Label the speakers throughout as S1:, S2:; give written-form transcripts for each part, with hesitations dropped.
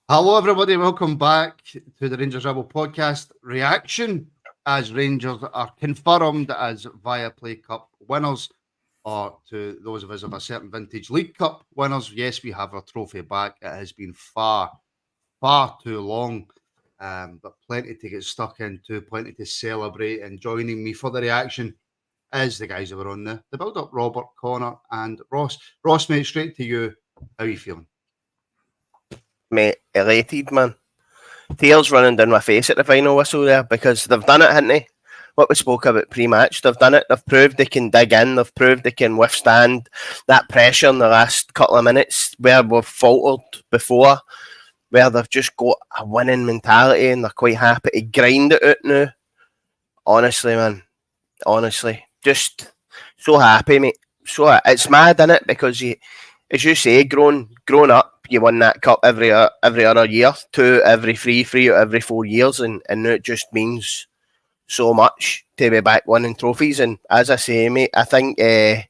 S1: Hello, everybody. Welcome back to the Rangers Rabble podcast reaction. As Rangers are confirmed as Viaplay Cup winners, or to those of us of a certain vintage League Cup winners, yes, we have our trophy back. It has been far too long, but plenty to get stuck into, plenty to celebrate. And joining me for the reaction is the guys that were on the build up, Robert, Connor, and Ross. Ross, mate, straight to you. How are you feeling?
S2: Mate, elated, man. Tears running down my face at the final whistle there because they've done it, haven't they? What we spoke about pre-match, they've done it. They've proved they can dig in. They've proved they can withstand that pressure in the last couple of minutes where we've faltered before, where they've just got a winning mentality and they're quite happy to grind it out now. Honestly, man. Honestly. Just so happy, mate. So it's mad, isn't it? Because you, as you say, grown up, you win that cup every other year, 2 every 3 every 4 years, and now it just means so much to be back winning trophies. And as I say, mate, I think that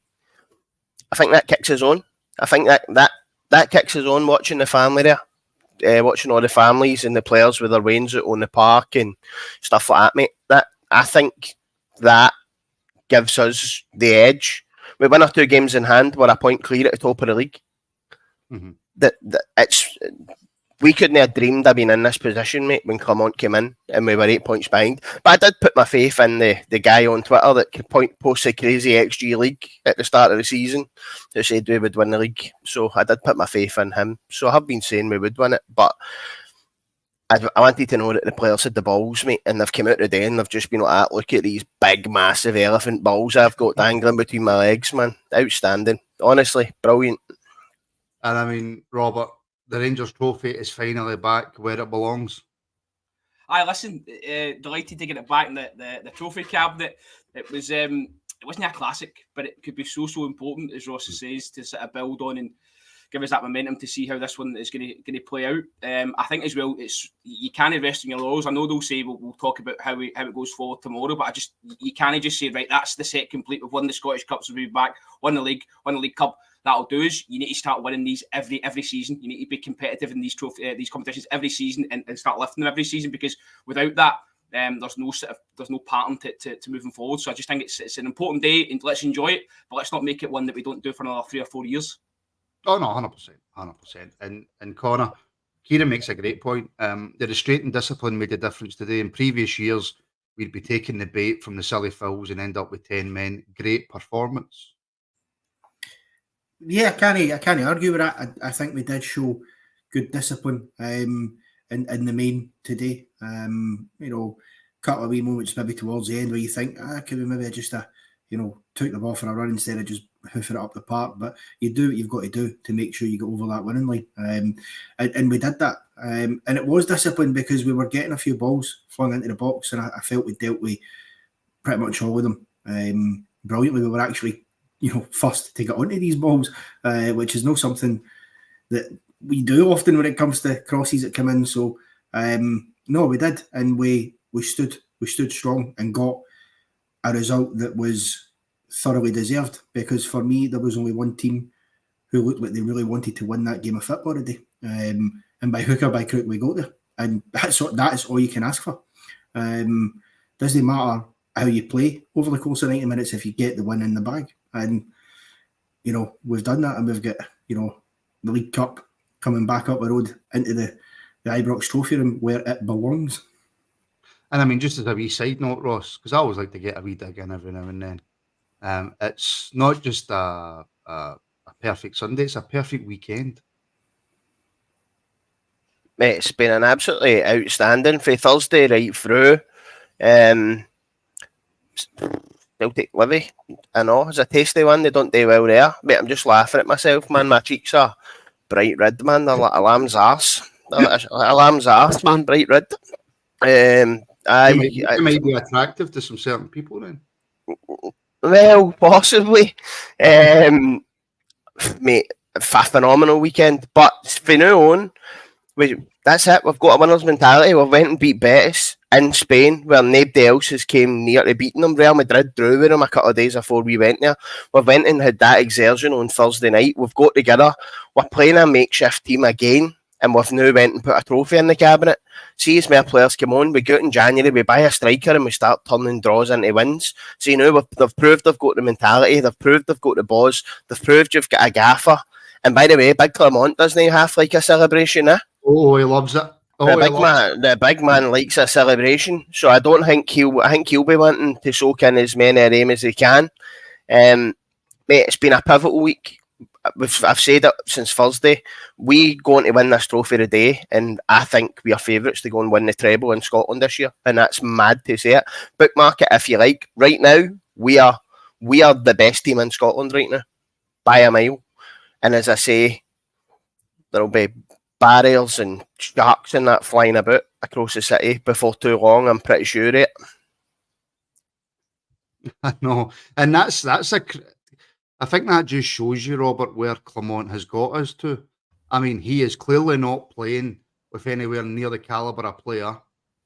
S2: kicks us on. I think that kicks us on watching the family there, watching all the families and the players with their reins out on the park and stuff like that, mate. That I think that gives us the edge. We win our 2 games in hand. We're a point clear at the top of the league.
S1: Mm-hmm.
S2: That it's we couldn't have dreamed of being in this position, mate, when Clement came in and we were 8 points behind. But I did put my faith in the guy on Twitter that could post a crazy XG league at the start of the season that said we would win the league. So I did put my faith in him. So I have been saying we would win it, but I wanted to know that the players had the balls, mate, and they've come out today and they've just been like, look at these big, massive elephant balls I've got dangling between my legs, man. Outstanding. Honestly, brilliant.
S1: And I mean, Robert, the Rangers trophy is finally back where it belongs.
S3: Listen, delighted to get it back in the trophy cabinet. It wasn't a classic, but it could be so important, as Ross says, to sort of build on and give us that momentum to see how this one is going to play out. I think as well, you can't rest on your laurels. I know they'll say we'll talk about how it goes forward tomorrow, but you can't just say, right, that's the set complete. We've won the Scottish Cups, we'll be back, won the League Cup. That'll do is you need to start winning these every season. You need to be competitive in these competitions every season and start lifting them every season, because without that, there's no pattern to moving forward. So I just think it's an important day and let's enjoy it, but let's not make it one that we don't do for another 3 or 4 years.
S1: Oh no, 100%. And Connor, Kieran makes a great point. The restraint and discipline made a difference today. In previous years, we'd be taking the bait from the silly fouls and end up with 10 men. Great performance.
S4: Yeah, I can't argue with that. I think we did show good discipline in the main today. Couple of wee moments maybe towards the end where you think, could we maybe just took the ball for a run instead of just hoofing it up the park. But you do what you've got to do to make sure you get over that winning line. And we did that. And it was discipline because we were getting a few balls flung into the box, and I felt we dealt with pretty much all of them brilliantly. We were actually first to get onto these balls, which is not something that we do often when it comes to crosses that come in. So no, we did, and we stood strong and got a result that was thoroughly deserved, because for me there was only one team who looked like they really wanted to win that game of football today, and by hook or by crook we got there, and that is all you can ask for. Doesn't matter how you play over the course of 90 minutes if you get the win in the bag. And we've done that, and we've got the League Cup coming back up the road into the Ibrox trophy room where it belongs.
S1: And I mean, just as a wee side note, Ross, because I always like to get a wee dig in every now and then, it's not just a perfect Sunday, it's a perfect weekend.
S2: Mate, it's been an absolutely outstanding for Thursday right through. Celtic Livy, I know, it's a tasty one. They don't do well there. Mate, I'm just laughing at myself, man. My cheeks are bright red, man. They're like a lamb's arse. A lamb's arse, man, bright red.
S1: It might be attractive to some certain people then.
S2: Well, possibly. Mate, a phenomenal weekend. But from now on, that's it. We've got a winner's mentality. We went and beat Betis in Spain, where nobody else has came near to beating them. Real Madrid drew with them a couple of days before we went there. We went and had that exertion on Thursday night. We've got together. We're playing a makeshift team again. and we've now went and put a trophy in the cabinet. See as more players come on, we go out in January, we buy a striker and we start turning draws into wins. So they've proved they've got the mentality, they've proved they've got the balls, they've proved you've got a gaffer. And by the way, Big Clement doesn't have like a celebration, eh?
S1: Oh, he loves it. Oh,
S2: The big man likes a celebration, so I think he'll be wanting to soak in as many of them as he can. Mate, it's been a pivotal week. I've said it since Thursday. We going to win this trophy today, and I think we are favourites to go and win the treble in Scotland this year. And that's mad to say it. Bookmark it if you like. Right now, we are the best team in Scotland right now by a mile. And as I say, there'll be barriers and sharks and that flying about across the city before too long. I'm pretty sure it.
S1: I know, and that's I think that just shows you, Robert, where Clement has got us to. I mean, he is clearly not playing with anywhere near the calibre of player,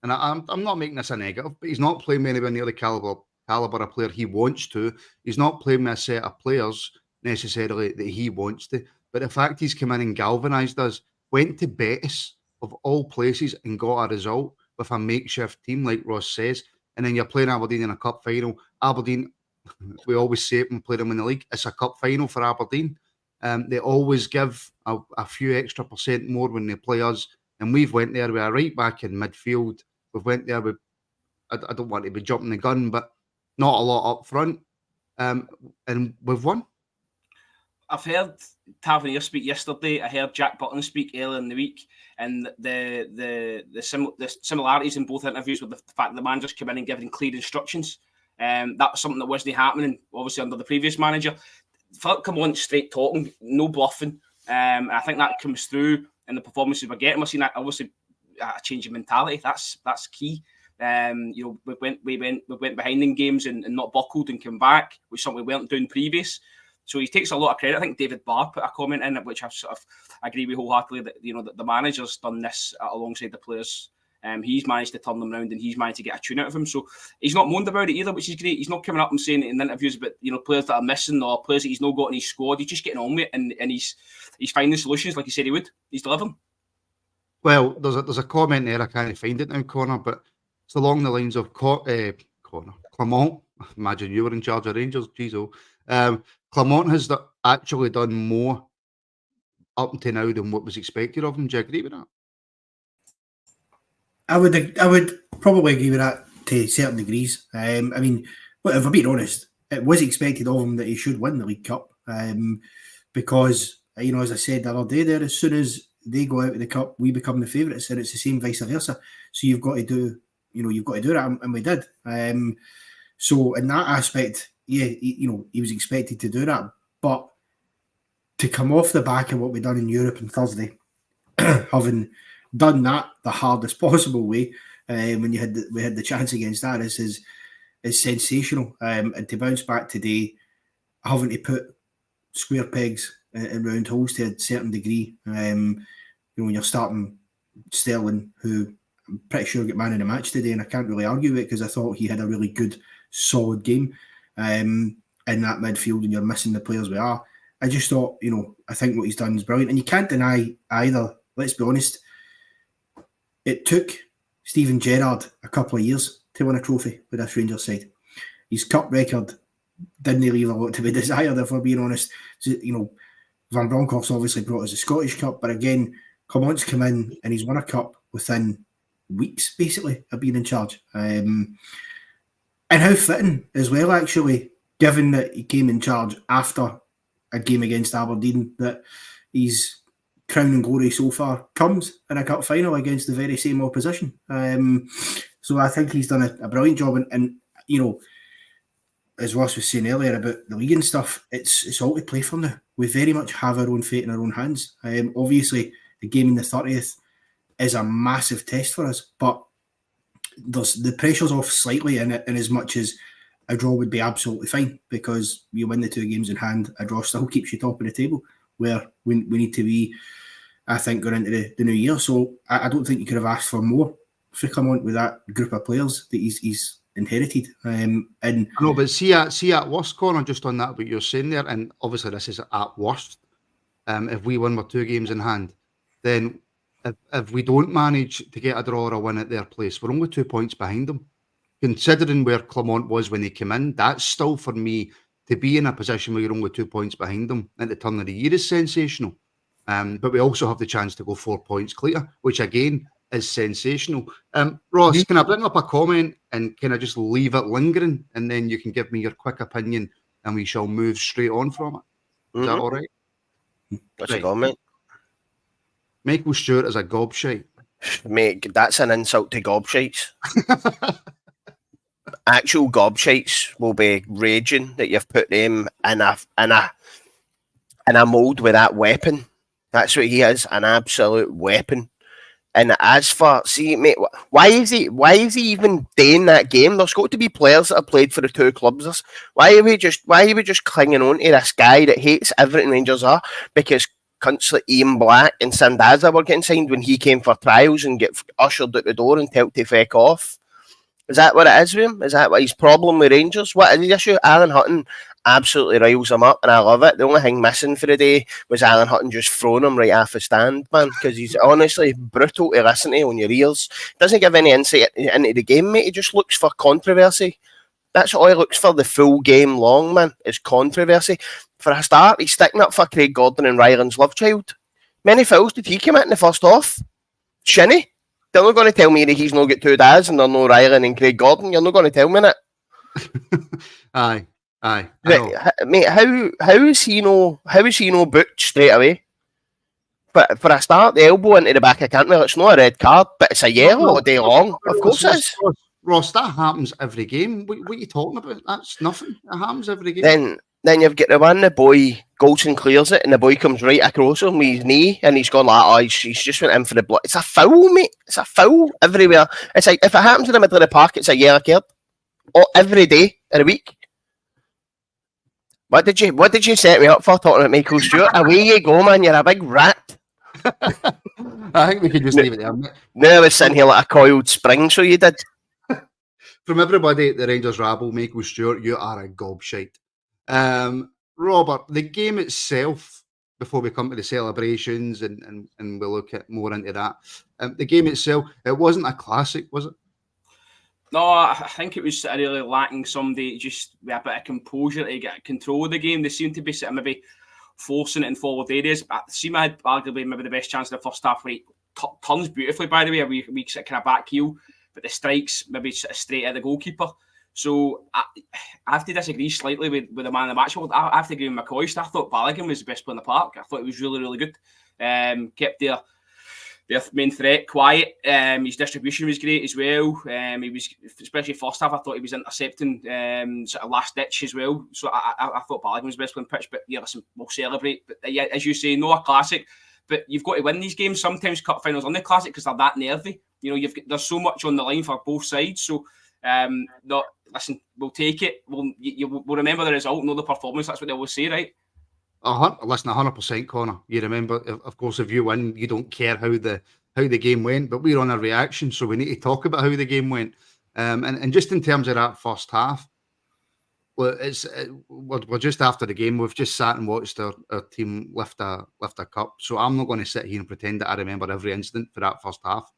S1: and I'm not making this a negative, but he's not playing anywhere near the calibre of player he wants to. He's not playing with a set of players necessarily that he wants to. But the fact he's come in and galvanised us, went to Betis of all places and got a result with a makeshift team, like Ross says, and then you're playing Aberdeen in a cup final. Aberdeen, we always say it when we play them in the league, it's a cup final for Aberdeen. They always give a few extra % more when they play us, and we've went there with a right back in midfield. We've went there with, I don't want to be jumping the gun, but not a lot up front, and we've won.
S3: I've heard Tavernier speak yesterday. I heard Jack Button speak earlier in the week, and the similarities in both interviews with the fact that the man just came in and giving clear instructions. That was something that wasn't happening, obviously, under the previous manager. Philippe Clement straight talking, no bluffing. I think that comes through in the performances we're getting. We're seeing that, obviously, a change in mentality. That's key. We went behind in games and not buckled and come back, which something we weren't doing previous. So he takes a lot of credit. I think David Barr put a comment in it, which I sort of agree with wholeheartedly, that the manager's done this alongside the players. He's managed to turn them around and he's managed to get a tune out of them. So he's not moaned about it either, which is great. He's not coming up and saying it in interviews about players that are missing or players that he's not got in his squad. He's just getting on with it and he's finding solutions like he said he would. He's delivering.
S1: Well, there's a comment there, I can't find it now, Connor, but it's along the lines of Connor Clement. Imagine you were in charge of Rangers, jeez. Clement has actually done more up until now than what was expected of him. Do you agree with that?
S4: I would probably agree with that to certain degrees. I mean, but if I'm being honest, it was expected of him that he should win the League Cup, because as I said the other day, there, as soon as they go out of the cup, we become the favourites, and it's the same vice versa. So you've got to do that, and we did. So in that aspect, yeah, he was expected to do that, but to come off the back of what we've done in Europe on Thursday, having done that the hardest possible way, when we had the chance against that, is sensational. And to bounce back today, having to put square pegs in round holes to a certain degree, when you're starting Sterling, who I'm pretty sure got man in the match today, and I can't really argue with it because I thought he had a really good, solid game in that midfield, and you're missing the players we are. I just thought, I think what he's done is brilliant, and you can't deny either. Let's be honest. It took Steven Gerrard a couple of years to win a trophy with this Rangers side. His cup record didn't leave a lot to be desired, if we're being honest. So, Van Bronckhorst obviously brought us a Scottish Cup, but again, Clement's come in and he's won a cup within weeks, basically, of being in charge. And how fitting as well, actually, given that he came in charge after a game against Aberdeen, that his crown and glory so far comes in a cup final against the very same opposition. So I think he's done a brilliant job. And as Ross was saying earlier about the league and stuff, it's all to play for now. We very much have our own fate in our own hands. Obviously, the game in the 30th is a massive test for us, but the pressure's off slightly in as much as a draw would be absolutely fine, because you win the 2 games in hand, a draw still keeps you top of the table, where we need to be, I think, going into the new year. So I don't think you could have asked for more for Clement with that group of players that he's inherited. And
S1: I know, but see at worst, Connor, just on that, what you're saying there, and obviously this is at worst. If we win with 2 games in hand, then if we don't manage to get a draw or a win at their place, we're only 2 points behind them. Considering where Clement was when he came in, that's still for me to be in a position where you're only 2 points behind them at the turn of the year is sensational. But we also have the chance to go 4 points clear, which again is sensational. Ross, can I bring up a comment and can I just leave it lingering and then you can give me your quick opinion and we shall move straight on from it? Is that all right?
S2: What's your comment?
S1: Michael Stewart is a gobshite.
S2: Mate, that's an insult to gobshites. Actual gobshites will be raging that you've put them in a mould with that weapon. That's what he is, an absolute weapon. And as for, see, mate, why is he even doing that game? There's got to be players that have played for the two clubs. Why are we just clinging on to this guy that hates everything Rangers are? Because cunts like Ian Black and Sandaza were getting signed when he came for trials and get ushered out the door and told to feck off. Is that what it is with him? Is that what his problem with Rangers? What is the issue? Alan Hutton absolutely riles him up, and I love it. The only thing missing for the day was Alan Hutton just throwing him right off the stand, man, because he's honestly brutal to listen to on your ears. Doesn't give any insight into the game, mate. He just looks for controversy. That's all he looks for the full game long, man, is controversy. For a start, he's sticking up for Craig Gordon and Ryland's love child. Many fouls did he commit in the first half? Shinny? They're not going to tell me that he's not got two dads and they're no Ryland and Craig Gordon. You're not going to tell me that.
S1: Aye.
S2: Mate, how is he no booked straight away? But for a start, the elbow into the back of Cantwell, it's not a red card, but it's a yellow all day long. Of course it is.
S1: Ross, that happens every game. What are you talking about? That's nothing. It happens every game.
S2: Then you've got the one, the boy, Goldson clears it, and the boy comes right across him with his knee, and he's gone like, oh, he's just went in for the blood. It's a foul, mate. It's a foul everywhere. It's like, if it happens in the middle of the park, it's a yellow card. Every day in a week. What did you set me up for talking about Michael Stewart? Away you go, man. You're a big rat.
S1: I think we could just leave it there.
S2: Now I was sitting here like a coiled spring, so you did.
S1: From everybody at the Rangers Rabble, Michael Stewart, you are a gobshite. Robert, the game itself, before we come to the celebrations and we'll look at more into that, the game itself, it wasn't a classic, was it?
S3: No, I think it was really lacking somebody just with a bit of composure to get control of the game. They seemed to be sort of maybe forcing it in forward areas. Seema had arguably maybe the best chance in the first half where he turns beautifully, by the way, a wee sort of kind of back heel, but the strikes maybe sort of straight at the goalkeeper. So I have to disagree slightly with the man of the match. I have to agree with McCoy. I thought Balogun was the best player in the park. I thought he was really, really good. Kept their main threat quiet. His distribution was great as well. He was, especially first half, I thought he was intercepting sort of last ditch as well. So I thought Balogun was the best player on the pitch. But yeah, listen, we'll celebrate. But yeah, as you say, no a classic. But you've got to win these games. Sometimes cup finals on the classic because they're that nervy. You know, there's so much on the line for both sides. So listen, we'll take it. We'll remember the result, not the performance. That's what they always say, right?
S1: Listen, 100%, Connor. You remember, of course, if you win, you don't care how the game went, but we're on a reaction, so we need to talk about how the game went. And just in terms of that first half, well, we're just after the game. We've just sat and watched our team lift a cup. So I'm not going to sit here and pretend that I remember every incident for that first half.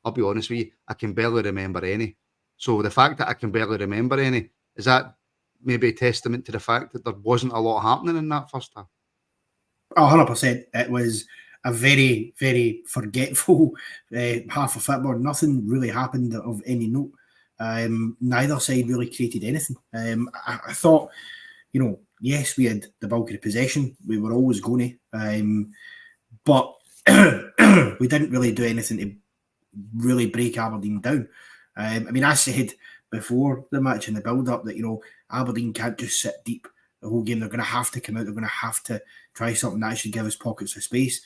S1: I'll be honest with you, I can barely remember any. So the fact that I can barely remember any, is that maybe a testament to the fact that there wasn't a lot happening in that first half?
S4: 100%. It was a very, very forgetful half of football. Nothing really happened of any note. Neither side really created anything. I thought, yes, we had the bulk of the possession. We were always going to. But we didn't really do anything to really break Aberdeen down. I said before the match in the build-up that, Aberdeen can't just sit deep the whole game. They're going to have to come out. They're going to have to try something that should give us pockets of space.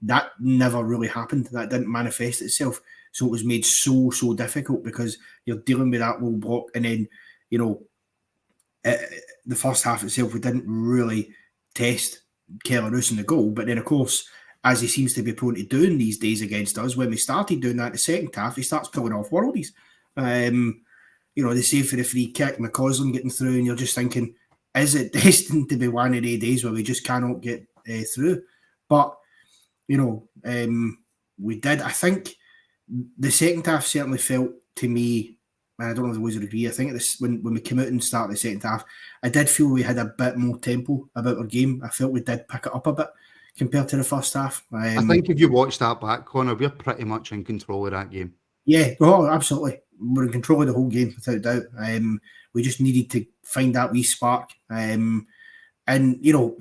S4: That never really happened. That didn't manifest itself. So it was made so difficult because you're dealing with that low block. And then, the first half itself, we didn't really test Keller-Roos in the goal. But then, of course, as he seems to be prone to doing these days against us, when we started doing that in the second half, he starts pulling off worldies. They save for the free kick, McCausland getting through, and you're just thinking, is it destined to be one of the days where we just cannot get through? But, we did. I think the second half certainly felt to me, and I don't know if the boys would agree, I think when we came out and started the second half, I did feel we had a bit more tempo about our game. I felt we did pick it up a bit compared to the first half.
S1: I think if you watch that back, Connor, we're pretty much in control of that game.
S4: Yeah, oh, absolutely. We're in control of the whole game, without doubt. We just needed to find that wee spark. And, you know,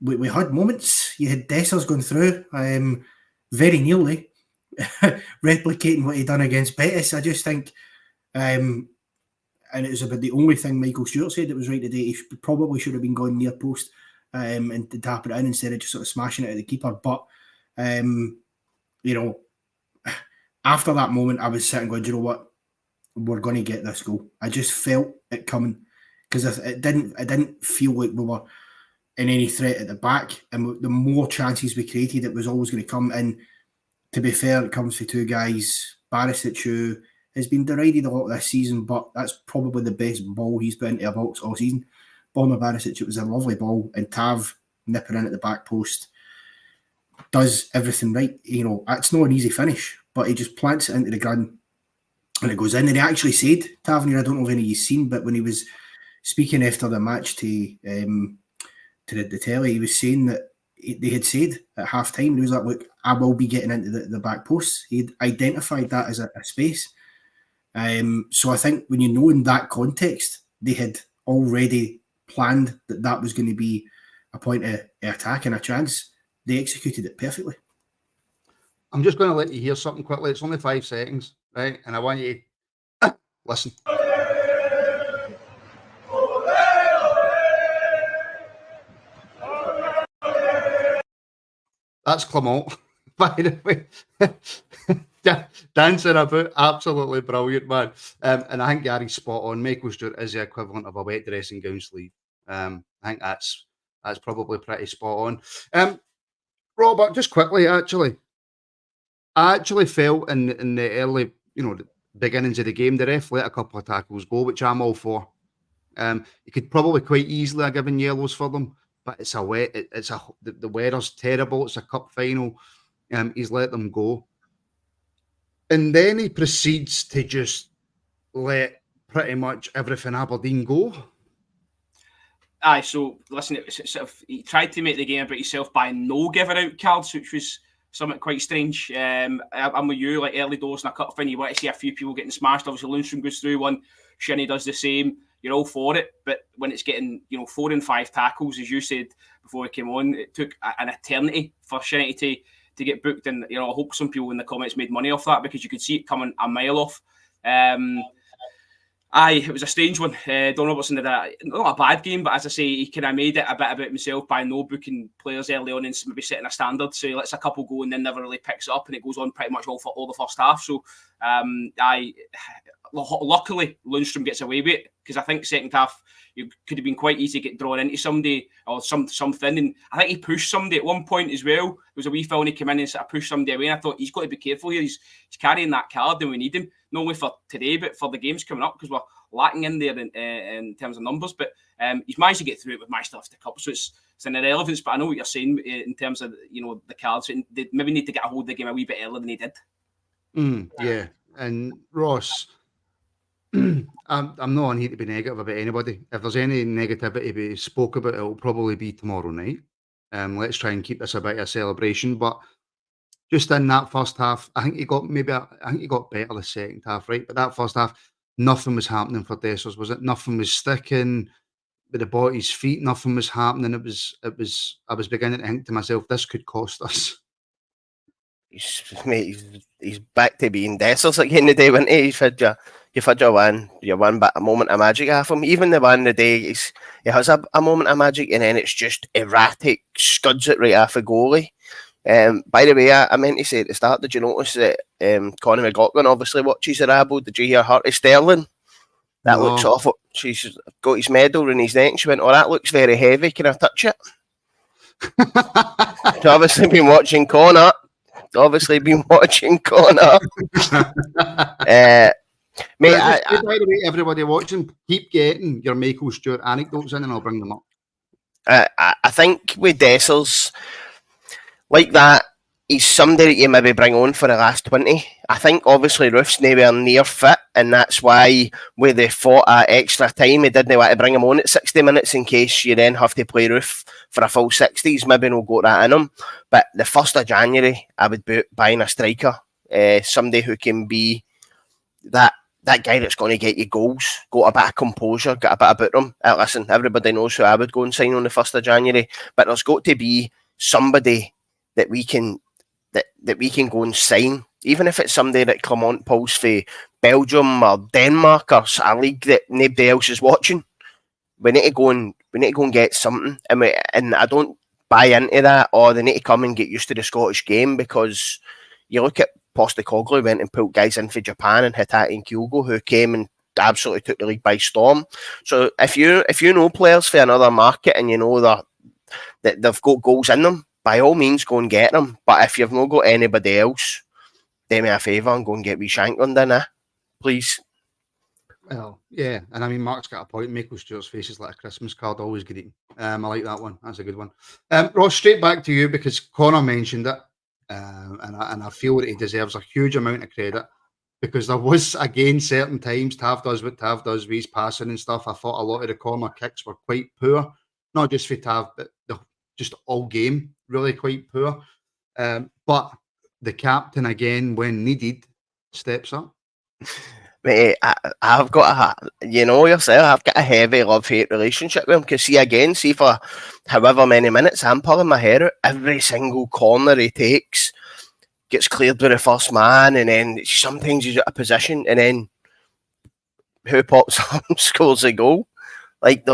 S4: we had moments. You had Dessers going through very nearly replicating what he'd done against Betis. I just think, and it was about the only thing Michael Stewart said that was right today. He probably should have been going near post and to tap it in instead of just sort of smashing it at the keeper. But, you know, after that moment, I was sitting going, do you know what? We're going to get this goal. I just felt it coming because it didn't feel like we were in any threat at the back. And the more chances we created, it was always going to come. And to be fair, it comes for two guys. Barisic, who has been derided a lot this season, but that's probably the best ball he's put into a box all season. Bomber Barisic, it was a lovely ball. And Tav nipping in at the back post does everything right. You know, it's not an easy finish, but he just plants it into the ground and it goes in. And he actually said, Tavernier, I don't know if any of you've seen, but when he was speaking after the match to the telly, he was saying that they had said at half time, he was like, look, I will be getting into the back post. He'd identified that as a space. So I think when you know in that context, they had already planned that was going to be a point of attack and a chance. They executed it perfectly.
S1: I'm just going to let you hear something quickly. It's only 5 seconds, right? And I want you to listen. That's Clement, by the way. Dancing about, absolutely brilliant, man. And I think Gary's spot on. Michael Stewart is the equivalent of a wet dressing gown sleeve. I think that's probably pretty spot on. Robert, just quickly, I actually felt in the early, the beginnings of the game, the ref let a couple of tackles go, which I'm all for. You could probably quite easily have given yellows for them, but the weather's terrible. It's a cup final. He's let them go. And then he proceeds to just let pretty much everything Aberdeen go.
S3: Aye, so listen, he tried to make the game about himself by no giving out cards, which was something quite strange. I'm with you, like early doors in a cup final, you want to see a few people getting smashed. Obviously, Lundstrom goes through one, Shinnie does the same. You're all for it, but when it's getting 4 and 5 tackles, as you said before we came on, it took an eternity for Shinnie to get booked. And I hope some people in the comments made money off that because you could see it coming a mile off. It was a strange one. Don Robertson did not a bad game, but as I say, he kind of made it a bit about himself by no booking players early on and maybe setting a standard. So he lets a couple go and then never really picks it up, and it goes on pretty much all the first half. So luckily Lundstrom gets away with it because I think second half you could have been quite easy to get drawn into somebody or something. And I think he pushed somebody at one point as well. There was a wee foul and he came in and sort of pushed somebody away. And I thought he's got to be careful here. He's carrying that card and we need him, not only for today, but for the games coming up because we're lacking in there in terms of numbers. But he's managed to get through it with managed to lift the cup. So it's an irrelevance. But I know what you're saying in terms of, the cards. They maybe need to get a hold of the game a wee bit earlier than he did.
S1: Yeah. And Ross, I'm not on here to be negative about anybody. If there's any negativity to be spoke about, it'll probably be tomorrow night. Let's try and keep this a bit of a celebration. But just in that first half, I think he got better the second half, right? But that first half, nothing was happening for Dessers, was it? Nothing was sticking with the ball at his feet. Nothing was happening. I was beginning to think to myself, this could cost us.
S2: He's back to being Dessers again today, wasn't he? You've had your one but a moment of magic off him. Even the one today, he has a moment of magic and then it's just erratic, scuds it right off the goalie. By the way, I meant to say at the start, did you notice that Conor McLaughlin obviously watches the Rabble? Did you hear Harty Sterling? That looks awful. She's got his medal in his neck. She went, that looks very heavy. Can I touch it? She's obviously been watching Conor.
S1: Mate, by the way, everybody watching, keep getting your Michael Stewart anecdotes in and I'll bring them up.
S2: I think with Dessers, like that, he's somebody that you maybe bring on for the last 20. I think obviously Roof's nowhere near fit, and that's why where they fought at extra time, he didn't want to bring him on at 60 minutes in case you then have to play Roof for a full 60s. Maybe no got that in him. But the 1st of January, I would be buying a striker, somebody who can be that guy that's going to get you goals, got a bit of composure, got a bit about him. Listen, everybody knows who I would go and sign on the 1st of January, but there's got to be somebody that we can go and sign, even if it's somebody that Clement pulls for Belgium or Denmark or a league that nobody else is watching. We need to go and get something, and I don't buy into that. Or they need to come and get used to the Scottish game, because you look at Postecoglou went and pulled guys in for Japan, and Hitati and Kyogo, who came and absolutely took the league by storm. So if you know players for another market and you know that they've got goals in them, by all means, go and get them. But if you've not got anybody else, do me a favour and go and get wee Shankland in, please.
S1: Well, yeah, and I mean, Mark's got a point. Michael Stewart's face is like a Christmas card, always greeting. I like that one. That's a good one. Ross, straight back to you, because Connor mentioned it, and I feel that he deserves a huge amount of credit, because there was, again, certain times Tav does what Tav does with his passing and stuff. I thought a lot of the corner kicks were quite poor, not just for Tav, but just all game, really quite poor. But the captain, again, when needed, steps up.
S2: Mate, I've got I've got a heavy love-hate relationship with him, because see for however many minutes I'm pulling my hair out, every single corner he takes gets cleared by the first man, and then sometimes he's out of position, and then who pops up and scores a goal? Like,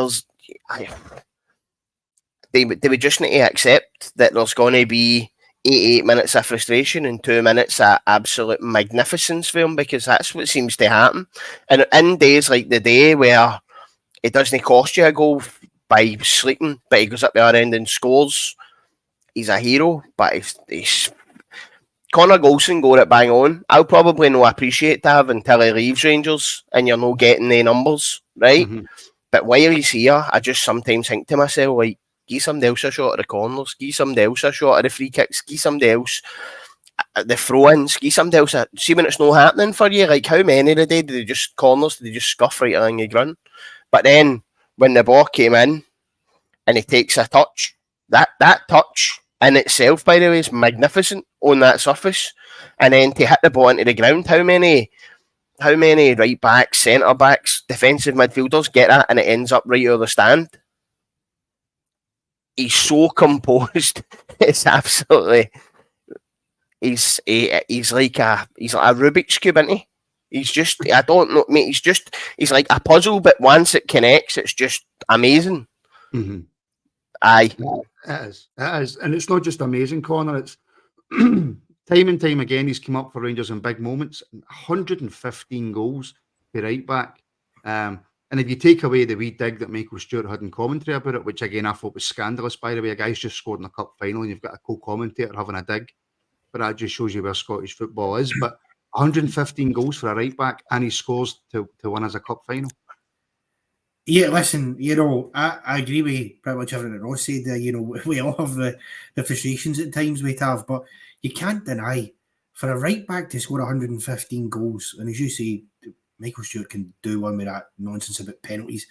S2: they would just need to accept that there's going to be 88 minutes of frustration and 2 minutes of absolute magnificence for him, because that's what seems to happen. And in days like the day where it doesn't cost you a goal by sleeping, but he goes up the other end and scores, he's a hero. But he's Connor Golson got it bang on. I'll probably not appreciate that until he leaves Rangers and you're not getting the numbers, right? Mm-hmm. But while he's here, I just sometimes think to myself, like, give somebody else a shot at the corners, give somebody else a shot at the free kicks, give somebody else the throw-ins, give somebody else see when it's not happening for you, like how many a day did they just corners, did they just scuff right along your grunt? But then when the ball came in and he takes a touch, that touch in itself, by the way, is magnificent on that surface. And then to hit the ball into the ground, how many right backs, centre backs, defensive midfielders get that and it ends up right over the stand? He's so composed. It's absolutely. He's like a Rubik's cube, isn't he? He's just, I don't know, mate. He's like a puzzle, but once it connects, it's just amazing.
S1: Mm-hmm.
S2: Aye,
S1: it is, and it's not just amazing, Connor. It's time and time again he's come up for Rangers in big moments. 115 goals for right back. And if you take away the wee dig that Michael Stewart had in commentary about it, which again I thought was scandalous, by the way, a guy's just scored in a cup final and you've got a co-commentator having a dig. But that just shows you where Scottish football is. But 115 goals for a right back, and he scores to win as a cup final.
S4: Yeah, listen, I agree with pretty much everything that Ross said there. We all have the frustrations at times we have, but you can't deny for a right back to score 115 goals, and as you say, Michael Stewart can do one with that nonsense about penalties.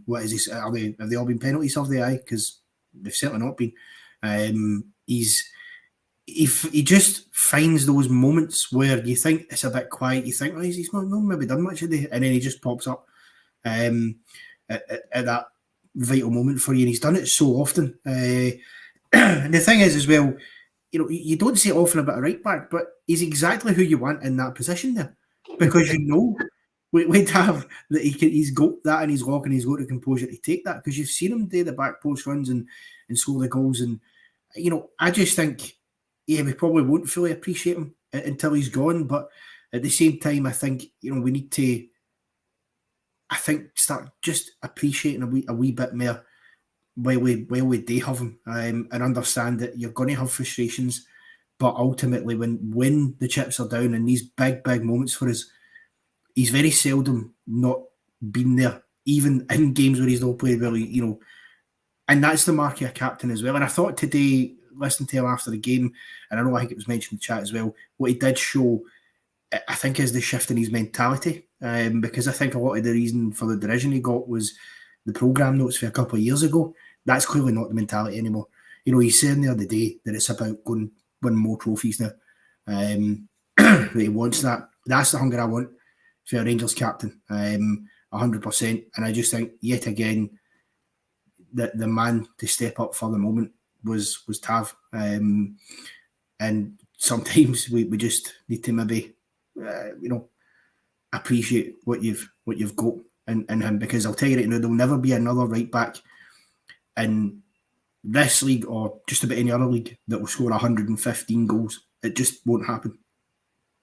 S4: What is this? Have they all been penalties? Have they? Aye, because they've certainly not been. He just finds those moments where you think it's a bit quiet. You think, he's not maybe done much today, and then he just pops up at that vital moment for you. And he's done it so often. And the thing is, as well, you don't see it often about a right back, but he's exactly who you want in that position there, because we'd have that he's got that in his lock and he's got the composure to take that, because you've seen him do the back post runs and score the goals. And I just think, we probably won't fully appreciate him until he's gone. But at the same time, I think we need to, start just appreciating a wee bit more while we do have him, and understand that you're going to have frustrations, but ultimately when the chips are down in these big moments for us, he's very seldom not been there, even in games where he's not played really, and that's the mark of a captain as well. And I thought today listening to him after the game, and I think it was mentioned in the chat as well, what he did show, I think, is the shift in his mentality. Because I think a lot of the reason for the derision he got was the programme notes for a couple of years ago. That's clearly not the mentality anymore. He's saying the other day that it's about going win more trophies now. That he wants that. That's the hunger I want for a Rangers captain, 100%. And I just think, yet again, that the man to step up for the moment was Tav. And sometimes we just need to maybe, appreciate what you've got in him, because I'll tell you right now, there'll never be another right back in this league or just about any other league that will score 115 goals. It just won't happen.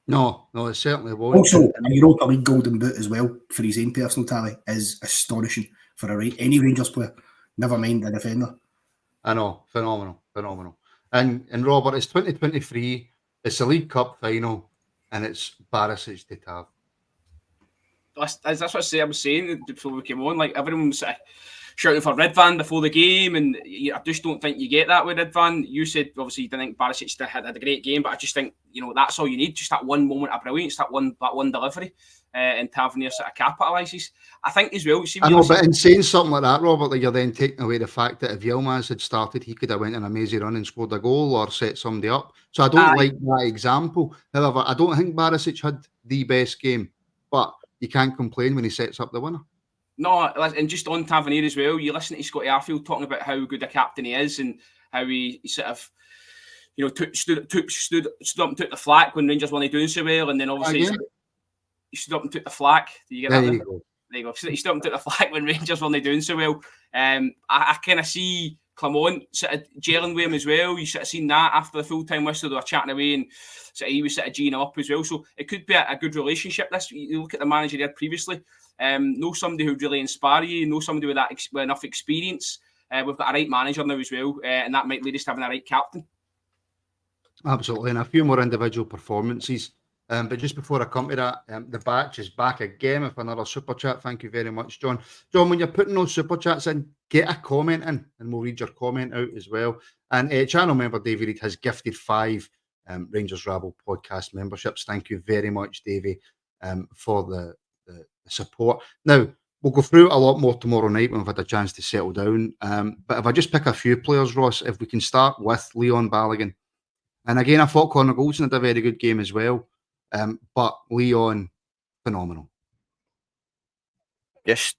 S1: No, it certainly won't.
S4: Also, a Europa League golden boot as well for his own personal tally is astonishing for any Rangers player, never mind a defender.
S1: I know, phenomenal. And Robert, it's 2023, it's the League Cup final, and it's Barisic to Tav.
S3: That's what I was saying before we came on. Like, everyone was shouting for Ridvan before the game, and I just don't think you get that with Ridvan. You said obviously you didn't think Barisic had a great game, but I just think that's all you need, just that one moment of brilliance, that one delivery, and Tavernier sort of capitalises. I think as well.
S1: I know, but in saying something like that, Robert, you're then taking away the fact that if Yilmaz had started, he could have went on a mazy run and scored a goal or set somebody up. So I don't like that example. However, I don't think Barisic had the best game, but you can't complain when he sets up the winner.
S3: No, and just on Tavernier as well, you listen to Scotty Arfield talking about how good a captain he is and how he sort of, stood up and took the flak when Rangers weren't doing so well, and then obviously he stood up and took the flak. Do you get that? There you go. He stood up and took the flak when Rangers weren't doing so well. I kind of see Clement sort of gelling with him as well. You sort of seen that after the full-time whistle, they were chatting away, and he was sort of G'ing up as well. So it could be a good relationship. You look at the manager he had previously. Know somebody who'd really inspire you. Know somebody with enough experience. We've got a right manager now as well, and that might lead us to having a right captain. Absolutely,
S1: and a few more individual performances. But just before I come to that, the batch is back again with another super chat. Thank you very much, John. John, when you're putting those super chats in, get a comment in, and we'll read your comment out as well. And channel member Davey Reid has gifted 5 Rangers Rabble podcast memberships. Thank you very much, Davey, for the support. Now, we'll go through a lot more tomorrow night when we've had a chance to settle down. But if I just pick a few players, Ross, if we can start with Leon Balogun. And again, I thought Connor Goldson had a very good game as well. But Leon, phenomenal.
S2: It's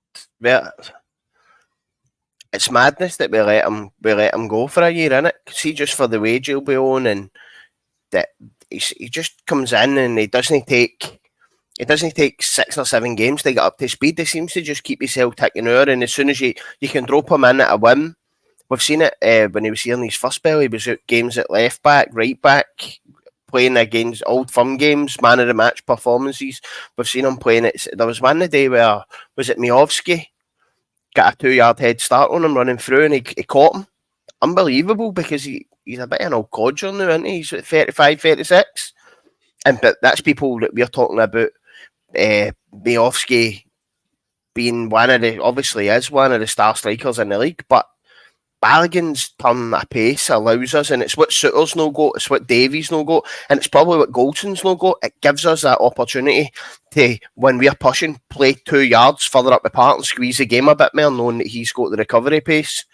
S2: madness that we let him go for a year, innit? See, just for the wage he'll be on, and that he just comes in and he doesn't take 6 or 7 games to get up to speed. He seems to just keep himself ticking over, and as soon as you can drop him in at a whim. We've seen it when he was here in his first spell. He was out games at left back, right back, playing against Old Firm games, man of the match performances. We've seen him playing it. There was one the day where, was it Miovski? Got a 2-yard head start on him running through, and he caught him. Unbelievable, because he's a bit of an old codger now, isn't he? He's at 35, 36. But that's people that we're talking about. Miovski being obviously is one of the star strikers in the league, but Balogun's turn of pace allows us, and it's what Souttar's no got, it's what Davies no got, and it's probably what Goldson's no got. It gives us that opportunity to, when we're pushing, play 2 yards further up the park and squeeze the game a bit more, knowing that he's got the recovery pace.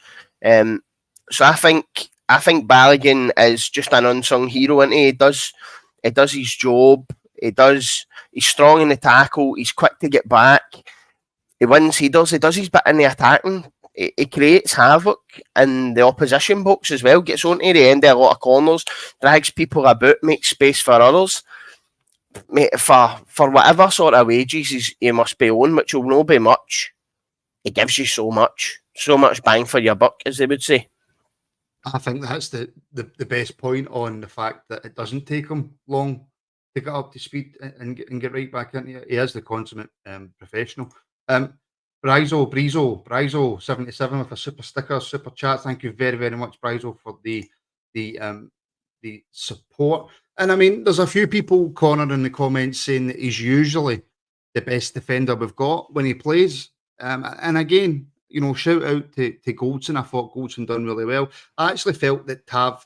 S2: So I think Balogun is just an unsung hero, and he does his job. He's strong in the tackle. He's quick to get back. He wins. He does his bit in the attacking. He creates havoc in the opposition box as well. Gets onto the end of a lot of corners, drags people about, makes space for others. Mate, for whatever sort of wages he must be on, which will not be much, he gives you so much bang for your buck, as they would say.
S1: I think that's the best point on the fact that it doesn't take him long to get up to speed and get right back into it. He is the consummate professional. Brizo 77 with a super sticker, super chat. Thank you very, very much, Brizo, for the support. And I mean, there's a few people, Connor, in the comments saying that he's usually the best defender we've got when he plays. And again, shout out to Goldson. I thought Goldson done really well. I actually felt that Tav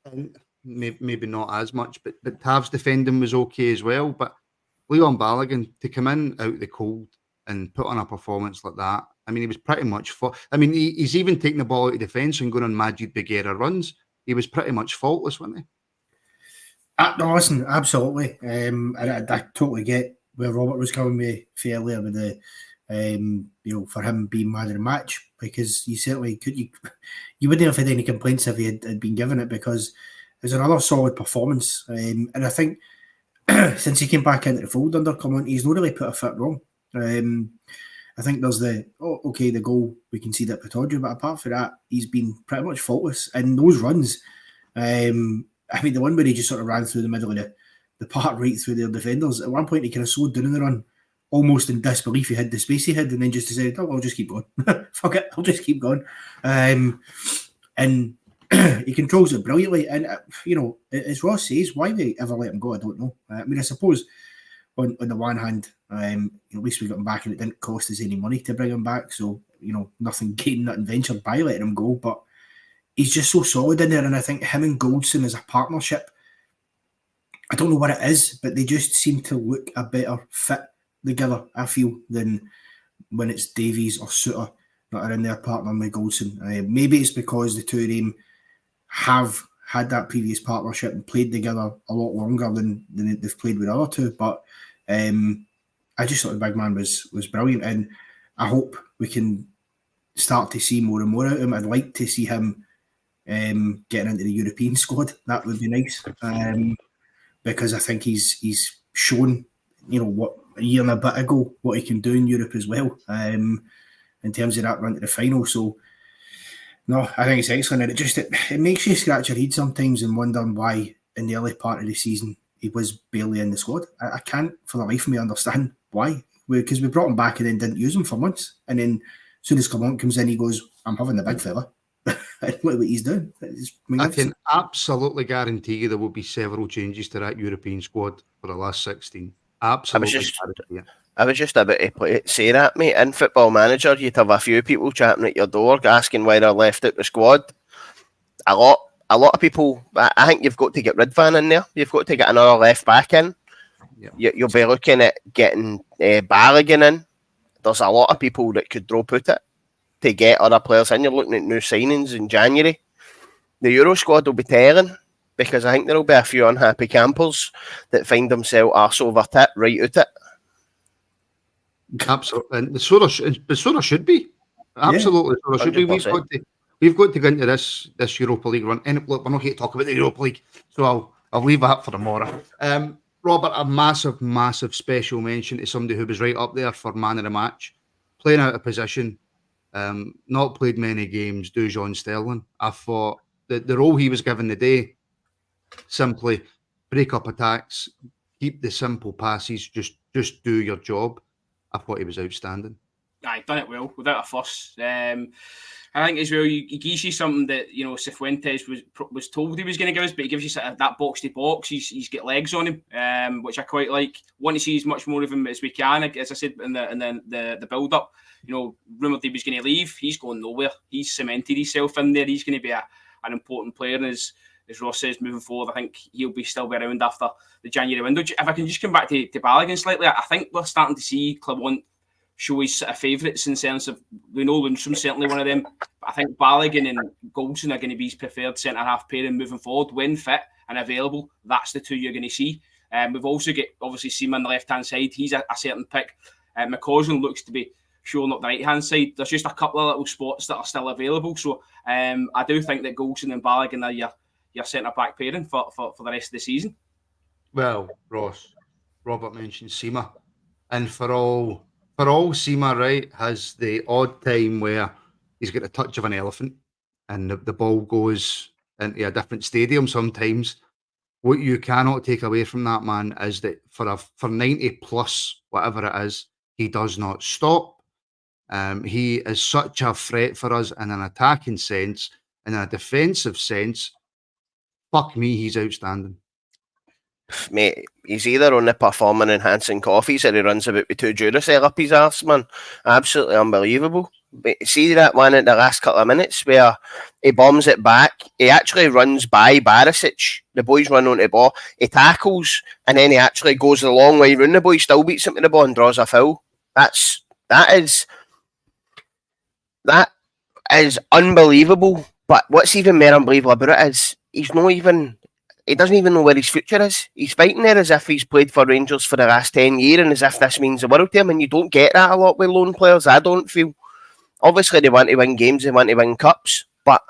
S1: And maybe not as much, but Tav's defending was okay as well. But Leon Balogun, to come in out the cold and put on a performance like that, I mean, he was pretty much... I mean, he's even taking the ball out of defence and going on Majid Beguera runs. He was pretty much faultless, wasn't he?
S4: No, listen, absolutely. I totally get where Robert was coming with earlier with the, for him being man of the match, because you certainly you wouldn't have had any complaints if he had been given it, because it was another solid performance. And I think since he came back into the fold under Clement, he's not really put a foot wrong. I think there's the goal we can see that Pataudry, but apart from that, he's been pretty much faultless. And those runs, I mean, the one where he just sort of ran through the middle of the park right through their defenders, at one point he kind of slowed down in the run, almost in disbelief he had the space he had, and then just decided, I'll just keep going. Fuck it, I'll just keep going. And he controls it brilliantly. And, as Ross says, why they ever let him go, I don't know. I mean, I suppose on the one hand, at least we got him back and it didn't cost us any money to bring him back. So, nothing gained, nothing ventured by letting him go. But he's just so solid in there. And I think him and Goldson as a partnership, I don't know what it is, but they just seem to look a better fit together, I feel, than when it's Davies or Suter that are in there partnering with Goldson. Maybe it's because the two of them have had that previous partnership and played together a lot longer than they've played with the other two. But I just thought the big man was brilliant, and I hope we can start to see more and more out of him. I'd like to see him getting into the European squad. That would be nice, because I think he's shown, what a year and a bit ago, what he can do in Europe as well, in terms of that run to the final. So, no, I think it's excellent, and it makes you scratch your head sometimes and wondering why in the early part of the season he was barely in the squad. I can't for the life of me understand why, because we brought him back and then didn't use him for months, and then as soon as Clement comes in, he goes, I'm having the big fella. Look what he's doing.
S1: I can absolutely guarantee you there will be several changes to that European squad for the last 16. Absolutely.
S2: I was just about to say that, mate. In Football Manager, you'd have a few people chatting at your door asking why they're left out the squad. A lot of people. I think you've got to get Ridvan in there. You've got to get another left back in. Yep. You'll be looking at getting Balogun in. There's a lot of people that could drop out it to get other players in. You're looking at new signings in January. The Euro squad will be tearing, because I think there will be a few unhappy campers that find themselves arse over tit right out it.
S1: Absolutely, and so there should be. Absolutely, so there should be. We've got to go into this Europa League run. And look, we're not here to talk about the Europa League, so I'll leave that for tomorrow. Robert, a massive special mention to somebody who was right up there for man of the match, playing out of position, not played many games. Dujon Sterling. I thought the role he was given today, simply break up attacks, keep the simple passes, just do your job. I thought he was outstanding.
S3: Aye, done it well, without a fuss. I think as well, he gives you something that, Cifuentes was told he was going to give us, but he gives you sort of that box to box. He's got legs on him, which I quite like. Want to see as much more of him as we can. As I said in the build up, rumoured he was going to leave. He's going nowhere. He's cemented himself in there. He's going to be an important player, and as Ross says, moving forward, I think he'll still be around after the January window. If I can just come back to Balogun slightly, I think we're starting to see Clement show his sort of favourites in the sense of, we know Lundstrom's certainly one of them, but I think Balogun and Goldson are going to be his preferred centre-half pairing moving forward. When fit and available, that's the two you're going to see. We've also got, obviously, Seaman on the left-hand side. He's a certain pick. McCausland looks to be showing up the right-hand side. There's just a couple of little spots that are still available. So I do think that Goldson and Balogun are your centre-back pairing for the rest of the season.
S1: Well, Ross, Robert mentioned Seema, and for all Seema, right, has the odd time where he's got a touch of an elephant and the ball goes into a different stadium sometimes. What you cannot take away from that man is that for 90 plus, whatever it is, he does not stop. He is such a threat for us in an attacking sense, in a defensive sense. Fuck me, he's outstanding.
S2: Mate, he's either on the performing enhancing coffees or he runs about with 2 Duracell up his arse, man. Absolutely unbelievable. But see that one at the last couple of minutes where he bombs it back. He actually runs by Barisic. The boys run onto the ball. He tackles and then he actually goes a long way round the boy. Still beats him to the ball and draws a foul. That is unbelievable. But what's even more unbelievable about it is he doesn't even know where his future is. He's fighting there as if he's played for Rangers for the last 10 years and as if this means the world to him. And you don't get that a lot with lone players, I don't feel. Obviously, they want to win games, they want to win cups, but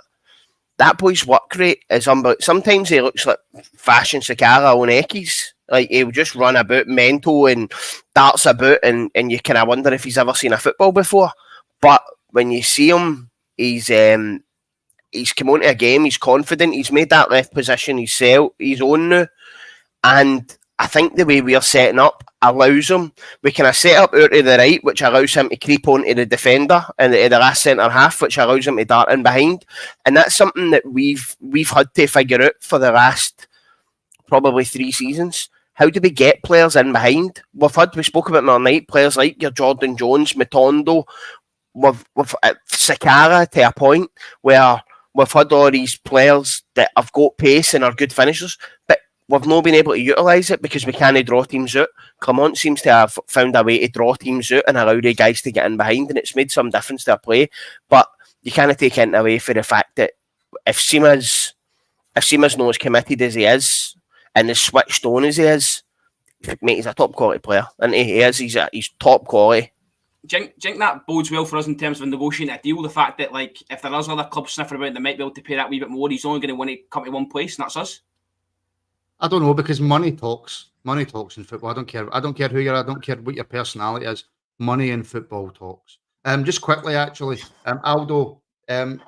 S2: that boy's work rate is unbelievable. Sometimes he looks like Fashion Sakara on Ekis. Like, he'll just run about mental and darts about, and you kind of wonder if he's ever seen a football before. But when you see him, he's come onto a game, he's confident, he's made that left position his own now. And I think the way we are setting up allows him. We kind of set up out to the right, which allows him to creep onto the defender and the last centre half, which allows him to dart in behind. And that's something that we've had to figure out for the last probably 3 seasons. How do we get players in behind? We spoke about them night, players like your Jordan Jones, Matondo, with Sakara to a point where we've had all these players that have got pace and are good finishers, but we've not been able to utilise it because we can't draw teams out. Clement seems to have found a way to draw teams out and allow the guys to get in behind, and it's made some difference to our play. But you can't take it away for the fact that if Sima's not as committed as he is and as switched on as he is, mate, he's a top quality player, and he's top quality.
S3: Do you think that bodes well for us in terms of negotiating a deal? The fact that, like, if there is other clubs sniffing about, they might be able to pay that wee bit more. He's only going to want to come to one place, and that's us.
S1: I don't know, because money talks. Money talks in football. I don't care who you are. I don't care what your personality is. Money in football talks. Just quickly, actually, Aldo,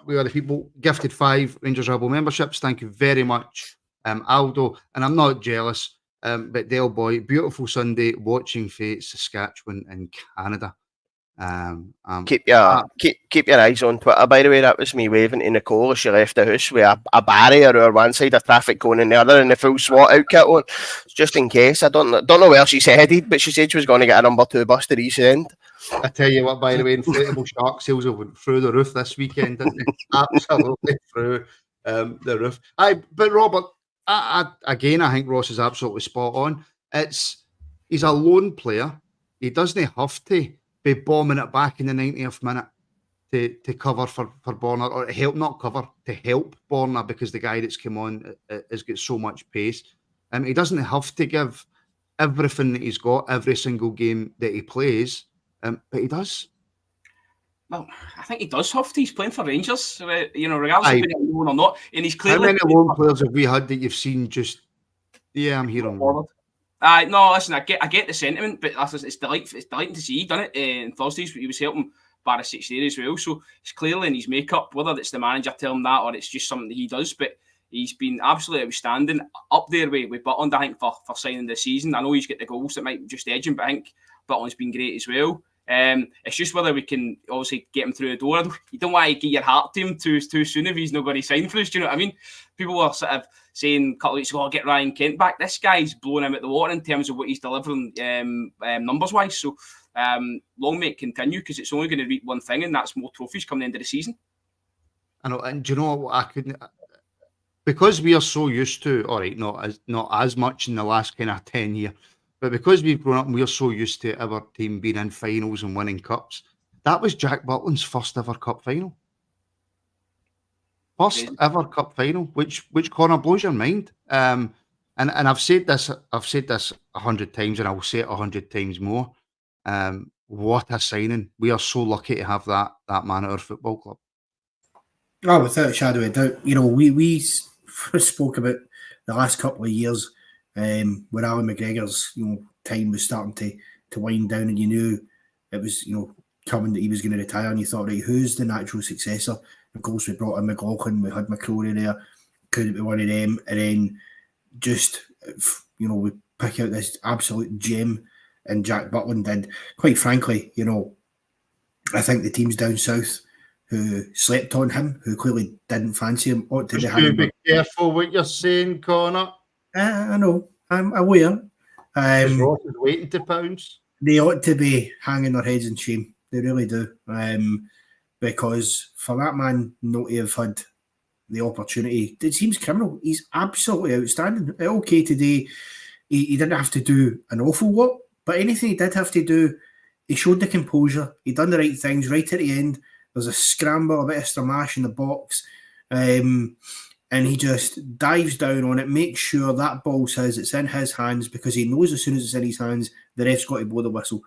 S1: we are the people gifted 5 Rangers Rabble memberships. Thank you very much, Aldo. And I'm not jealous, but Dale Boy, beautiful Sunday watching Fate, Saskatchewan in Canada.
S2: Keep your eyes on Twitter, by the way. That was me waving to Nicole as she left the house with a barrier or one side of traffic going in the other and the full SWAT outfit on, just in case. I don't know where she's headed, but she said she was going to get a number 2 bus to the East End.
S1: I tell you what, by the way, inflatable shark sales went through the roof this weekend, didn't they? Absolutely through the roof. But Robert, I think Ross is absolutely spot on. He's a lone player. He doesn't have to be bombing it back in the 90th minute to cover for Borna, or to help Borna, because the guy that's come on has got so much pace. He doesn't have to give everything that he's got every single game that he plays, but he does.
S3: Well, I think he does have to. He's playing for Rangers, regardless of being a loan or not. And he's clearly...
S1: How many loan players have we had that you've seen just, I'm here on forward?
S3: No, listen, I get the sentiment, but it's delighting to see he done it on Thursdays. He was helping Barisic there as well, so it's clearly in his makeup, whether it's the manager telling him that or it's just something that he does. But he's been absolutely outstanding, up there with Butland, I think, for signing the season. I know he's got the goals that might just edge him, but I think Butland's been great as well. It's just whether we can obviously get him through the door. You don't want to get your heart to him too soon if he's not going to sign for us. Do you know what I mean? People were sort of saying a couple of weeks ago, get Ryan Kent back. This guy's blowing him out the water in terms of what he's delivering numbers wise. So long may it continue, because it's only going to reap one thing, and that's more trophies coming into the season. I
S1: know, and do you know what? I couldn't, because we are so used to, all right, not as much in the last kind of 10 years. But because we've grown up and we're so used to our team being in finals and winning cups, that was Jack Butland's first ever cup final. First ever cup final, which corner blows your mind. And I've said this 100 times, and I'll say it 100 times more. What a signing! We are so lucky to have that man at our football club.
S4: Oh, without a shadow of a doubt. We spoke about the last couple of years. Where Alan McGregor's time was starting to wind down, and you knew it was coming that he was going to retire, and you thought, right, who's the natural successor? Of course, we brought in McLaughlin, we had McCrory there, could it be one of them? And then just we pick out this absolute gem in Jack Butland, and quite frankly, I think the teams down south who slept on him, who clearly didn't fancy him, ought to
S1: be careful what you're saying, Connor.
S4: I know. I'm aware.
S1: Ross is waiting to pounce.
S4: They ought to be hanging their heads in shame. They really do. because for that man not to have had the opportunity, it seems criminal. He's absolutely outstanding. Okay, today he didn't have to do an awful lot, but anything he did have to do, he showed the composure. He done the right things right at the end. There's a scramble, a bit of stramash in the box, and he just dives down on it, makes sure that ball's his, it's in his hands, because he knows as soon as it's in his hands, the ref's got to blow the whistle,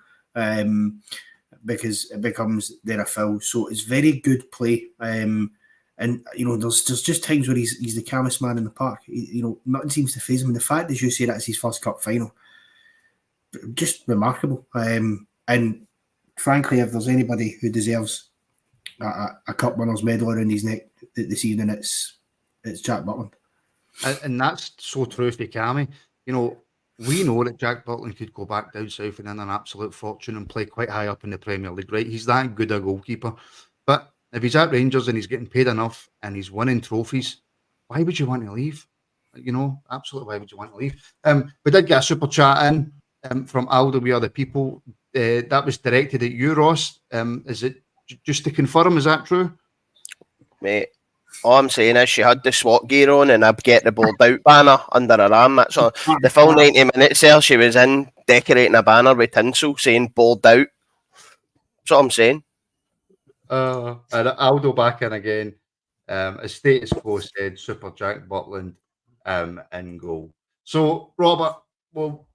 S4: because it becomes their foul. So it's very good play. And, you know, there's just times where he's the calmest man in the park. You know, nothing seems to faze him. And the fact, as you say, that's his first cup final, just remarkable. And frankly, if there's anybody who deserves a cup winner's medal around his neck this evening, it's Jack Butland.
S1: And that's so true for Cammy. You know, we know that Jack Butland could go back down south and earn an absolute fortune and play quite high up in the Premier League, right? He's that good a goalkeeper. But if he's at Rangers and he's getting paid enough and he's winning trophies, why would you want to leave? You know, absolutely, why would you want to leave? We did get a super chat in from Aldo, We Are the People. That was directed at you, Ross. Is it just to confirm? Is that true?
S2: Mate, all I'm saying is she had the SWAT gear on and I'd get the balled out banner under her arm. That's all. The full 90 minutes there, she was in decorating a banner with tinsel saying balled out. That's what I'm saying.
S1: And Aldo back in again. As status quo said, Super Jack Butland in goal. So, Robert, we'll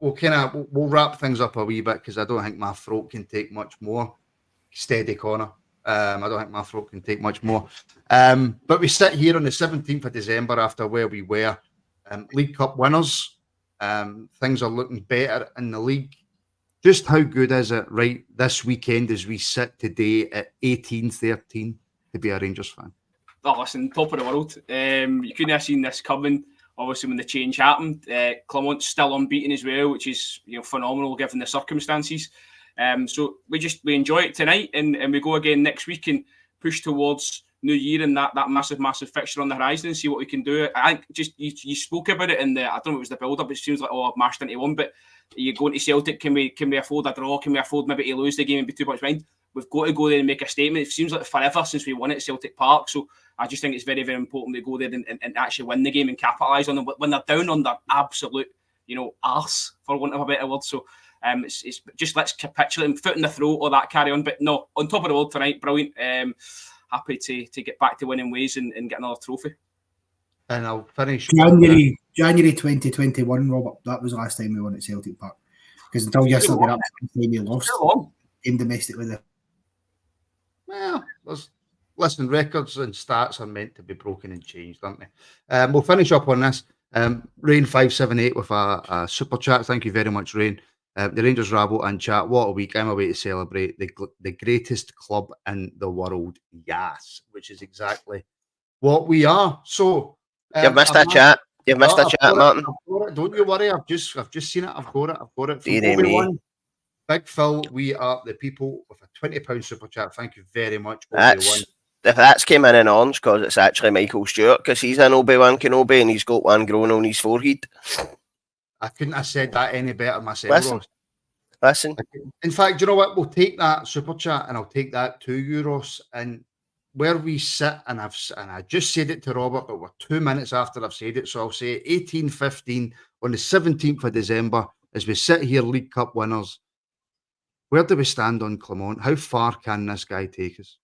S1: wrap things up a wee bit because I don't think my throat can take much more. Steady, Connor. I don't think my throat can take much more. But we sit here on the 17th of December after where we were. League Cup winners. Things are looking better in the league. Just how good is it right this weekend as we sit today at 18-13 to be a Rangers fan?
S3: Oh, listen, top of the world. You couldn't have seen this coming. Obviously, when the change happened, Clement's still unbeaten as well, which is phenomenal given the circumstances. So we enjoy it tonight, and we go again next week and push towards New Year and that massive fixture on the horizon and see what we can do. I think just you spoke about it in the, I don't know if it was the build up. It seems like I've mashed into one, but you're going to Celtic. Can we afford a draw? Can we afford maybe to lose the game and be too much behind? We've got to go there and make a statement. It seems like forever since we won at Celtic Park. So I just think it's very, very important to go there and actually win the game and capitalise on them when they're down on their absolute, arse, for want of a better word. So it's just let's capitulate and foot in the throat, all that carry on. But no, on top of the world tonight, brilliant. Happy to get back to winning ways and get another trophy.
S1: And I'll finish
S4: January 2021, Robert. That was the last time we won at Celtic Park. Because until yesterday, that was the time we lost in domestic with it.
S1: Well, listen, records and stats are meant to be broken and changed, aren't they? We'll finish up on this. Rain578 with a super chat. Thank you very much, Rain. The Rangers Rabble and chat. What a week. I'm away to celebrate the greatest club in the world. Yes, which is exactly what we are. So
S2: you've missed that chat. You've missed that chat, Martin.
S1: Don't you worry. I've just seen it. I've got it.
S2: Dear me.
S1: Big Phil, We Are the People with a £20 super chat. Thank you very much.
S2: If that's came in orange, because it's actually Michael Stewart, because he's an Obi-Wan Kenobi and he's got one growing on his forehead. I
S1: couldn't have said that any better myself.
S2: Listen.
S1: In fact, you know what? We'll take that super chat and I'll take that to you, Ross. And where we sit, and I just said it to Robert, but we're 2 minutes after I've said it, so I'll say 18-15 on the 17th of December as we sit here, League Cup winners. Where do we stand on Clement? How far can this guy take us?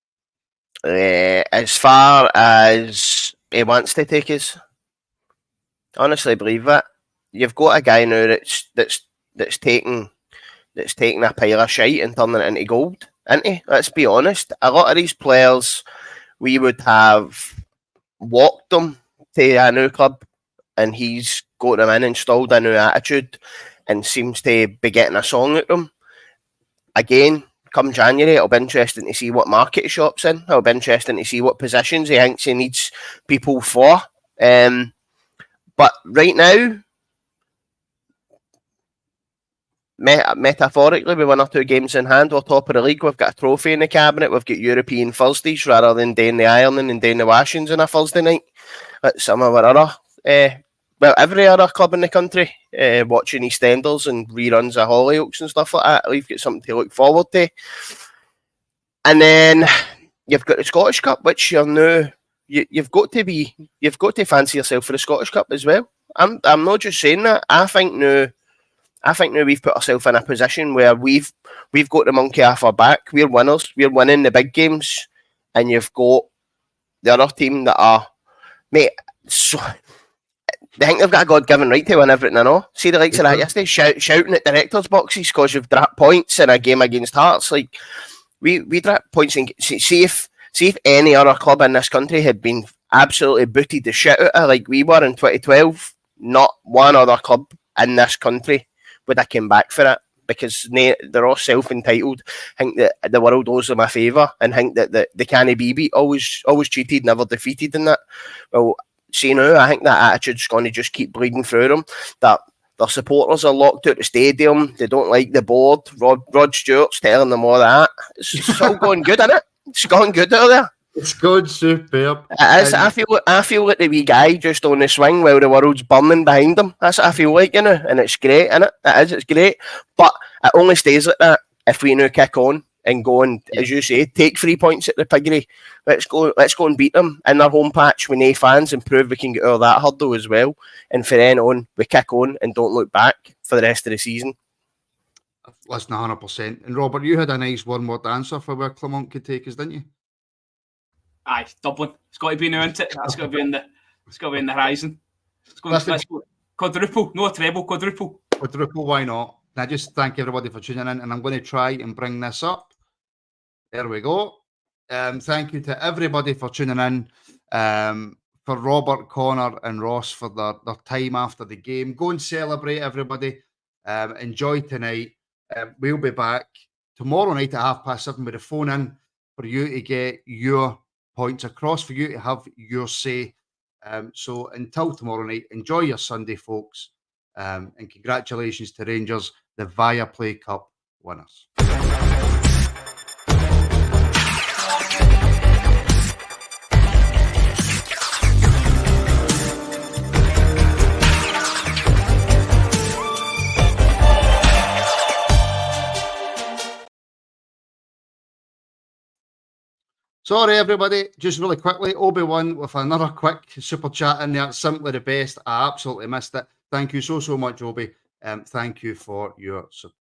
S2: As far as he wants to take us. Honestly, believe that. You've got a guy now that's taking a pile of shite and turning it into gold, isn't he? Let's be honest. A lot of these players, we would have walked them to a new club, and he's got them in, installed a new attitude, and seems to be getting a song at them. Again, come January, it'll be interesting to see what market he shops in. It'll be interesting to see what positions he thinks he needs people for. But right now, metaphorically, we won our 2 games in hand. We're top of the league. We've got a trophy in the cabinet. We've got European Thursdays rather than doing the ironing and doing the washings on a Thursday night. That's some of our other, every other club in the country, watching EastEnders and reruns of Hollyoaks and stuff like that. We've got something to look forward to. And then you've got the Scottish Cup, which you're now you've got to fancy yourself for the Scottish Cup as well. I'm not just saying that. I think now we've put ourselves in a position where we've got the monkey off our back. We're winners. We're winning the big games, and you've got the other team that are, mate. So they think they've got a God-given right to win everything. I know. See the likes of that yesterday, shouting at directors' boxes because you've dropped points in a game against Hearts. Like we dropped points and see if any other club in this country had been absolutely booted the shit out of like we were in 2012. Not one other club in this country would have came back for it, because they're all self-entitled, think that the world owes them a favour, and think that they can't be beat, always cheated, never defeated in that. Well, see now, I think that attitude's going to just keep bleeding through them, that their supporters are locked out the stadium, they don't like the board, Rod Stewart's telling them all that. It's all going good, isn't it? It's going good out there.
S1: It's good, superb.
S2: It is. I feel like the wee guy just on the swing while the world's burning behind him. That's what I feel like, you know, and it's great, isn't it? It is. It's great, but it only stays like that if we now kick on and go and, as you say, take 3 points at the piggery. Let's go and beat them in their home patch with no fans and prove we can get over that hurdle as well. And for then on, we kick on and don't look back for the rest of the season.
S1: Listen, 100%. And Robert, you had a nice one-word answer for where Clement could take us, didn't you?
S3: Aye, Dublin. It's got to be now, isn't it? It's got to be in the horizon. Let's go quadruple, no treble, quadruple.
S1: Quadruple, why not? And I just thank everybody for tuning in, and I'm going to try and bring this up. There we go. Thank you to everybody for tuning in. For Robert, Connor, and Ross for their time after the game. Go and celebrate, everybody. Enjoy tonight. We'll be back tomorrow night at 7:30 with a phone in for you to get your points across, for you to have your say. So until tomorrow night, enjoy your Sunday, folks. And congratulations to Rangers, the Viaplay Cup winners. Sorry, everybody. Just really quickly, Obi-Wan with another quick super chat in there. Simply the best. I absolutely missed it. Thank you so much, Obi. Thank you for your support.